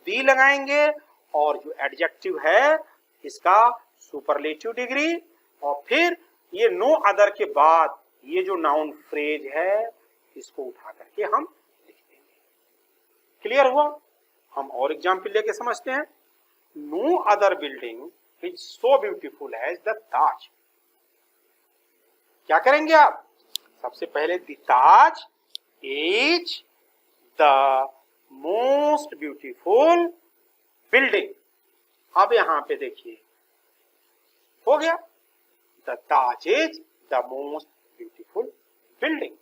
दी लगाएंगे, और जो एडजेक्टिव है इसका सुपरलेटिव डिग्री, और फिर ये नो अदर के बाद ये जो नाउन फ्रेज है इसको उठा करके हम लिख देंगे। क्लियर हुआ? हम और एग्जाम्पल लेके समझते हैं। No other building is so beautiful as the Taj. क्या करेंगे आप? सबसे पहले the Taj is the most beautiful building. अब यहां पे देखिए हो गया the Taj is the most beautiful building.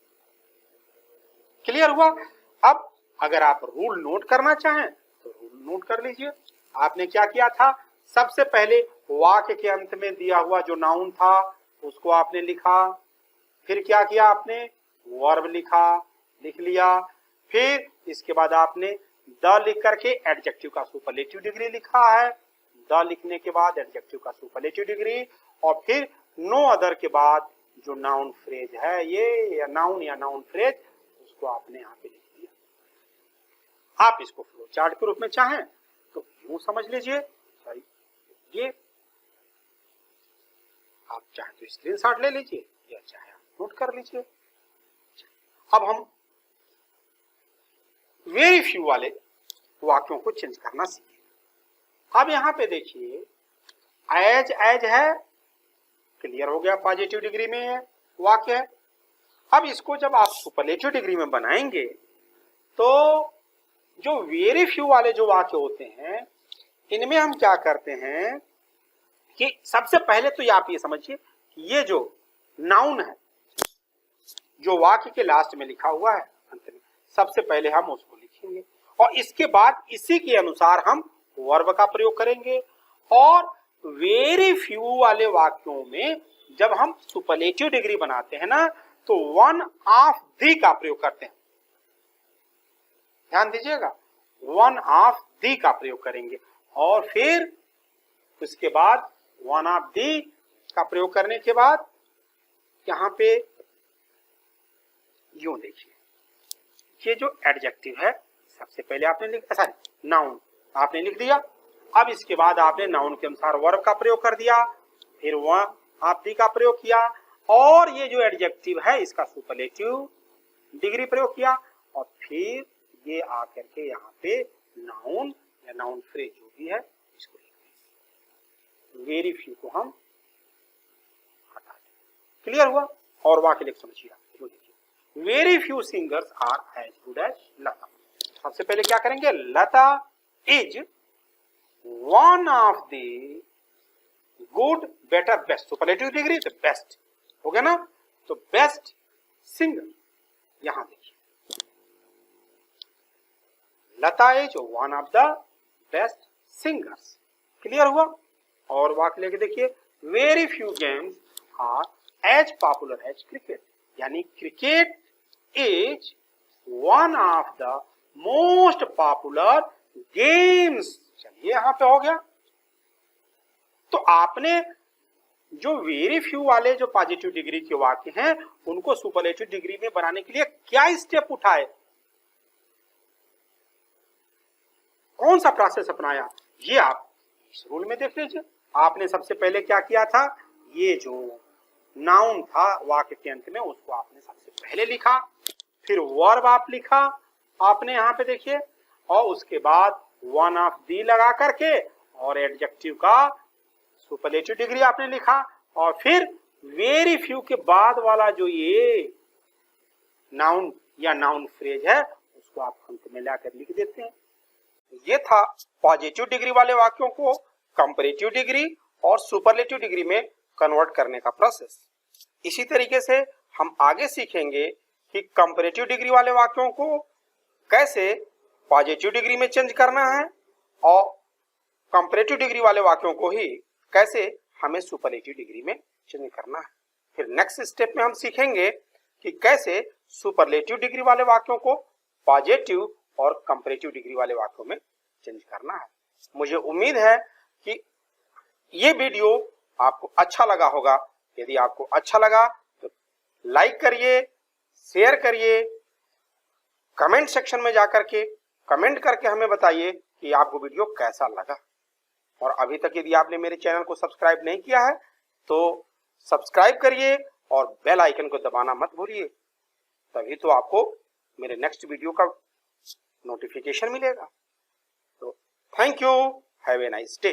Clear हुआ? अब अगर आप रूल नोट करना चाहें तो रूल नोट कर लीजिए। आपने क्या किया था, सबसे पहले वाक्य के अंत में दिया हुआ जो नाउन था उसको आपने लिखा, फिर क्या किया आपने वर्ब लिख लिया, फिर इसके बाद आपने द लिख करके एडजेक्टिव का सुपरलेटिव डिग्री लिखा है, द लिखने के बाद एडजेक्टिव का सुपरलेटिव डिग्री, और फिर नो अदर के बाद जो नाउन फ्रेज है ये या नाउन फ्रेज उसको आपने यहाँ पे लिख दिया। आप इसको फ्लो चार्ट के रूप में चाहें तो यूं समझ लीजिए, सॉरी ये आप चाहे तो स्क्रीनशॉट ले लीजिए या चाहे आप नोट कर लीजिए। अब हम वेरी फ्यू वाले वाक्यों को चेंज करना सीखें। अब यहां पे देखिए एज है, क्लियर हो गया, पॉजिटिव डिग्री में वाक्य है। अब इसको जब आप सुपरलेटिव डिग्री में बनाएंगे तो जो वेरी फ्यू वाले जो वाक्य होते हैं इनमें हम क्या करते हैं कि सबसे पहले तो आप ये समझिए कि ये जो नाउन है जो वाक्य के लास्ट में लिखा हुआ है अंत में, सबसे पहले हम उसको लिखेंगे और इसके बाद इसी के अनुसार हम वर्ब का प्रयोग करेंगे। और वेरी फ्यू वाले वाक्यों में जब हम सुपरलेटिव डिग्री बनाते हैं ना तो वन ऑफ दी का प्रयोग करते हैं। ध्यान दीजिएगा, वन ऑफ दी का प्रयोग करेंगे और फिर उसके बाद वन ऑफ दी का प्रयोग करने के बाद यहां पे यूं देखिए, ये जो एडजेक्टिव है सबसे पहले आपने लिख, सॉरी नाउन आपने लिख दिया। अब इसके बाद आपने नाउन के अनुसार वर्ब का प्रयोग कर दिया, फिर वन ऑफ दी का प्रयोग किया और ये जो एडजेक्टिव है इसका सुपरलेटिव डिग्री प्रयोग किया और फिर ये आकर के यहाँ पे नाउन या नाउन फ्रेज जो भी है इसको लिख दें। वेरी फ्यू को हम हटा दें। क्लियर हुआ? और वाक्य लिख समझिए। Very few singers are as good as Lata. सबसे पहले क्या करेंगे, Lata is one of the good, better, best, superlative degree तो बेस्ट हो गया ना, तो बेस्ट सिंगर। यहां देखिए, Lata is one of the best singers. Clear हुआ? और वाक्य लेके देखिए, very few games are as popular as cricket, यानी cricket is one of the most popular games. चलिए यहां पे हो गया। तो आपने जो वेरी फ्यू वाले जो पॉजिटिव डिग्री के वाक्य हैं उनको सुपरलेटिव डिग्री में बनाने के लिए क्या स्टेप उठाए, कौन सा प्रोसेस अपनाया, ये आप इस रूल में देख लीजिए। आपने सबसे पहले क्या किया था, ये जो नाउन था वाक्य के अंत में उसको आपने सबसे पहले लिखा, फिर वर्ब आप लिखा आपने यहाँ पे देखिए, और उसके बाद वन ऑफ दी लगा करके और एडजेक्टिव का सुपरलेटिव डिग्री आपने लिखा और फिर वेरी फ्यू के बाद वाला जो ये नाउन या नाउन फ्रेज है उसको आप अंत में लाकर लिख देते हैं। ये था पॉजिटिव डिग्री वाले वाक्यों को कंपैरेटिव डिग्री और सुपरलेटिव डिग्री में कन्वर्ट करने का प्रोसेस। इसी तरीके से हम आगे सीखेंगे कि कंपैरेटिव डिग्री वाले वाक्यों को कैसे पॉजिटिव डिग्री में चेंज करना है और कंपैरेटिव डिग्री वाले वाक्यों को ही कैसे हमें सुपरलेटिव डिग्री में चेंज करना है। फिर नेक्स्ट स्टेप में हम सीखेंगे कि कैसे सुपरलेटिव डिग्री वाले वाक्यों को पॉजिटिव और कंपैरेटिव डिग्री वाले वाक्यों में चेंज करना है। मुझे उम्मीद है कि ये वीडियो आपको अच्छा लगा होगा। यदि आपको अच्छा लगा तो लाइक करिए, शेयर करिए, कमेंट सेक्शन में जाकर के कमेंट करके हमें बताइए कि आपको वीडियो कैसा लगा। और अभी तक यदि आपने मेरे चैनल को सब्सक्राइब नहीं किया है तो सब्सक्राइब करिए और बेल आइकन को दबाना मत भूलिए, तभी तो आपको मेरे नेक्स्ट वीडियो का नोटिफिकेशन मिलेगा। तो thank you, have a nice day.